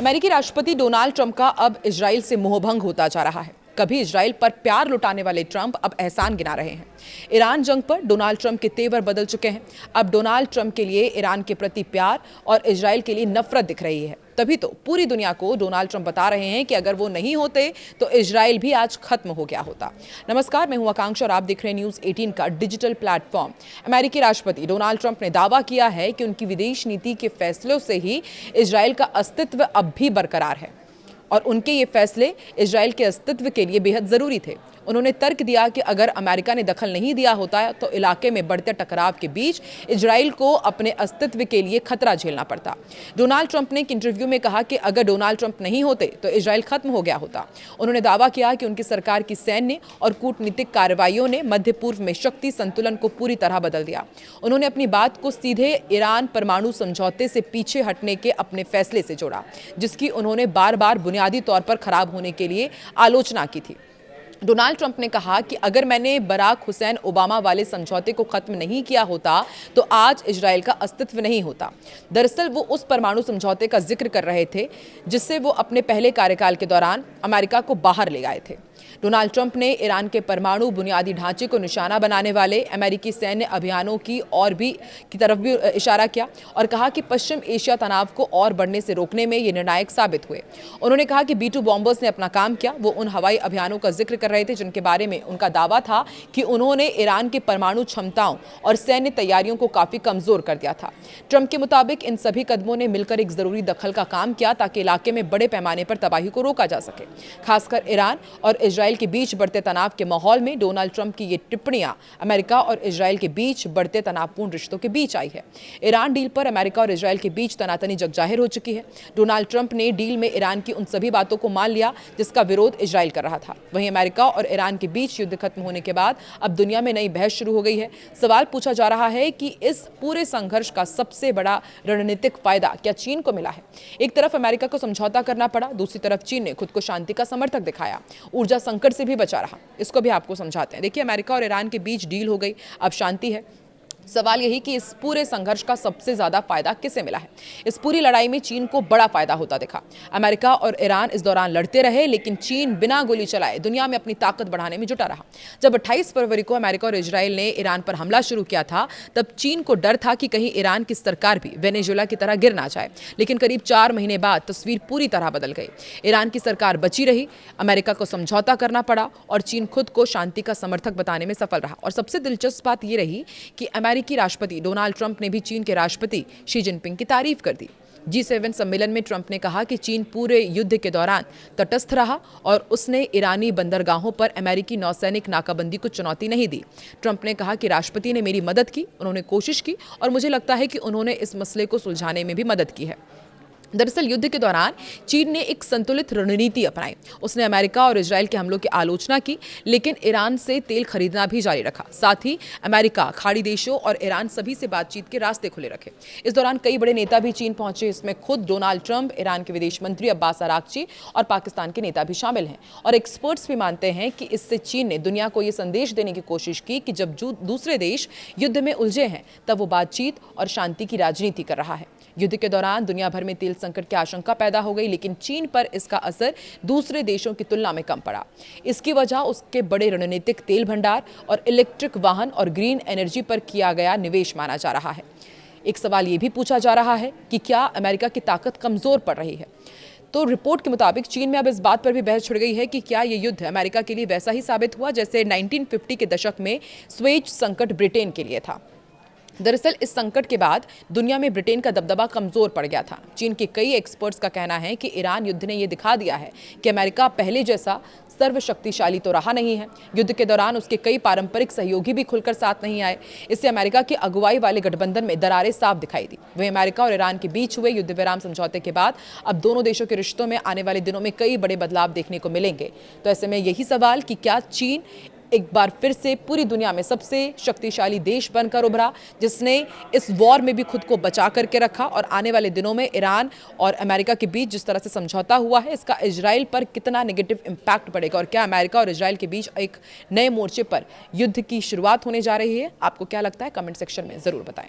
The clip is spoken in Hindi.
अमेरिकी राष्ट्रपति डोनाल्ड ट्रंप का अब इजराइल से मोहभंग होता जा रहा है। कभी इजराइल पर प्यार लुटाने वाले ट्रंप अब एहसान गिना रहे हैं। ईरान जंग पर डोनाल्ड ट्रंप के तेवर बदल चुके हैं। अब डोनाल्ड ट्रंप के लिए ईरान के प्रति प्यार और इजराइल के लिए नफरत दिख रही है। तभी तो पूरी दुनिया को डोनाल्ड ट्रंप बता रहे हैं कि अगर वो नहीं होते तो इजराइल भी आज खत्म हो गया होता। नमस्कार, मैं हूं आकांक्षा और आप देख रहे हैं न्यूज़ 18 का डिजिटल प्लेटफॉर्म। अमेरिकी राष्ट्रपति डोनाल्ड ट्रंप ने दावा किया है कि उनकी विदेश नीति के फैसलों से ही इजराइल का अस्तित्व अब भी बरकरार है और उनके ये फैसले इजराइल के अस्तित्व के लिए बेहद ज़रूरी थे। उन्होंने तर्क दिया कि अगर अमेरिका ने दखल नहीं दिया होता तो इलाके में बढ़ते टकराव के बीच इजराइल को अपने अस्तित्व के लिए खतरा झेलना पड़ता। डोनाल्ड ट्रंप ने एक इंटरव्यू में कहा कि अगर डोनाल्ड ट्रंप नहीं होते तो इजराइल खत्म हो गया होता। उन्होंने दावा किया कि उनकी सरकार की सैन्य और कूटनीतिक कार्रवाइयों ने मध्य पूर्व में शक्ति संतुलन को पूरी तरह बदल दिया। उन्होंने अपनी बात को सीधे ईरान परमाणु समझौते से पीछे हटने के अपने फैसले से जोड़ा, जिसकी उन्होंने बार बार बुनियादी तौर पर खराब होने के लिए आलोचना की थी। डोनाल्ड ट्रंप ने कहा कि अगर मैंने बराक हुसैन ओबामा वाले समझौते को खत्म नहीं किया होता तो आज इजराइल का अस्तित्व नहीं होता। दरअसल वो उस परमाणु समझौते का जिक्र कर रहे थे जिससे वो अपने पहले कार्यकाल के दौरान अमेरिका को बाहर ले गए थे। डोनाल्ड ट्रंप ने ईरान के परमाणु बुनियादी ढांचे को निशाना बनाने वाले अमेरिकी सैन्य अभियानों की तरफ भी इशारा किया और कहा कि पश्चिम एशिया तनाव को और बढ़ने से रोकने में ये निर्णायक साबित हुए। उन्होंने कहा कि B-2 बॉम्बर्स ने अपना काम किया। वो उन हवाई अभियानों का जिक्र कर रहे थे जिनके बारे में उनका दावा था कि उन्होंने ईरान की परमाणु क्षमताओं और सैन्य तैयारियों को काफी कमजोर कर दिया था। ट्रंप के मुताबिक इन सभी कदमों ने मिलकर एक जरूरी दखल का काम किया ताकि इलाके में बड़े पैमाने पर तबाही को रोका जा सके। खासकर ईरान और इजराइल के बीच बढ़ते तनाव के माहौल में डोनाल्ड ट्रंप की ये टिप्पणियां अमेरिका और इजराइल के बीच बढ़ते तनावपूर्ण रिश्तों के बीच आई है। ईरान डील पर अमेरिका और इजराइल के बीच तनातनी जग जाहिर हो चुकी है। डोनाल्ड ट्रंप ने डील में ईरान की उन सभी बातों को मान लिया जिसका विरोध इजराइल कर रहा था। वहीं अमेरिका और ईरान के बीच युद्ध खत्म होने के बाद अब दुनिया में नई बहस शुरू हो गई है। सवाल पूछा जा रहा है कि इस पूरे संघर्ष का सबसे बड़ा रणनीतिक फायदा क्या चीन को मिला है। एक तरफ अमेरिका को समझौता करना पड़ा, दूसरी तरफ चीन ने खुद को शांति का समर्थक दिखाया, ऊर्जा संकट से भी बचा रहा। इसको भी आपको समझाते हैं। देखिए, अमेरिका और ईरान के बीच डील हो गई, अब शांति है। सवाल यही कि इस पूरे संघर्ष का सबसे ज्यादा फायदा किसे मिला है। इस पूरी लड़ाई में चीन को बड़ा फायदा होता दिखा। अमेरिका और ईरान इस दौरान लड़ते रहे लेकिन चीन बिना गोली चलाए दुनिया में अपनी ताकत बढ़ाने में जुटा रहा। जब 28 फरवरी को अमेरिका और इजराइल ने ईरान पर हमला शुरू किया था तब चीन को डर था कि कहीं ईरान की सरकार भी वेनेजुएला की तरह गिर ना जाए। लेकिन करीब 4 महीने बाद तस्वीर पूरी तरह बदल गई। ईरान की सरकार बची रही, अमेरिका को समझौता करना पड़ा और चीन खुद को शांति का समर्थक बताने में सफल रहा। और सबसे दिलचस्प बात यह रही कि अमेरिकी राष्ट्रपति डोनाल्ड ट्रंप ने भी चीन के राष्ट्रपति शी जिनपिंग की तारीफ कर दी। G7 सम्मेलन में ट्रंप ने कहा कि चीन पूरे युद्ध के दौरान तटस्थ रहा और उसने ईरानी बंदरगाहों पर अमेरिकी नौसैनिक नाकाबंदी को चुनौती नहीं दी। ट्रंप ने कहा कि राष्ट्रपति ने मेरी मदद की, उन्होंने कोशिश की और मुझे लगता है कि उन्होंने इस मसले को सुलझाने में भी मदद की है। दरअसल युद्ध के दौरान चीन ने एक संतुलित रणनीति अपनाई। उसने अमेरिका और इजराइल के हमलों की आलोचना की लेकिन ईरान से तेल खरीदना भी जारी रखा। साथ ही अमेरिका, खाड़ी देशों और ईरान सभी से बातचीत के रास्ते खुले रखे। इस दौरान कई बड़े नेता भी चीन पहुंचे। इसमें खुद डोनाल्ड ट्रंप, ईरान के विदेश मंत्री अब्बास अरागची और पाकिस्तान के नेता भी शामिल हैं। और एक्सपर्ट्स भी मानते हैं कि इससे चीन ने दुनिया को ये संदेश देने की कोशिश की कि जब दूसरे देश युद्ध में उलझे हैं तब वो बातचीत और शांति की राजनीति कर रहा है। युद्ध के दौरान दुनिया भर में तेल संकट की आशंका पैदा हो गई लेकिन चीन पर इसका असर दूसरे देशों की तुलना में कम पड़ा। इसकी वजह उसके बड़े रणनीतिक तेल भंडार और इलेक्ट्रिक वाहन और ग्रीन एनर्जी पर किया गया निवेश माना जा रहा है। एक सवाल ये भी पूछा जा रहा है कि क्या अमेरिका की ताकत कमजोर पड़ रही है। तो रिपोर्ट के मुताबिक चीन में अब इस बात पर भी बहस छिड़ गई है कि क्या ये युद्ध अमेरिका के लिए वैसा ही साबित हुआ जैसे 1950 के दशक में स्वेज संकट ब्रिटेन के लिए था। दरअसल इस संकट के बाद दुनिया में ब्रिटेन का दबदबा कमजोर पड़ गया था। चीन के कई एक्सपर्ट्स का कहना है कि ईरान युद्ध ने यह दिखा दिया है कि अमेरिका पहले जैसा सर्वशक्तिशाली तो रहा नहीं है। युद्ध के दौरान उसके कई पारंपरिक सहयोगी भी खुलकर साथ नहीं आए। इससे अमेरिका की अगुवाई वाले गठबंधन में दरारें साफ दिखाई दी। वहीं अमेरिका और ईरान के बीच हुए युद्ध विराम समझौते के बाद अब दोनों देशों के रिश्तों में आने वाले दिनों में कई बड़े बदलाव देखने को मिलेंगे। तो ऐसे में यही सवाल कि क्या चीन एक बार फिर से पूरी दुनिया में सबसे शक्तिशाली देश बनकर उभरा जिसने इस वॉर में भी खुद को बचा करके रखा और आने वाले दिनों में ईरान और अमेरिका के बीच जिस तरह से समझौता हुआ है इसका इजराइल पर कितना नेगेटिव इम्पैक्ट पड़ेगा और क्या अमेरिका और इजराइल के बीच एक नए मोर्चे पर युद्ध की शुरुआत होने जा रही है। आपको क्या लगता है, कमेंट सेक्शन में जरूर बताएं।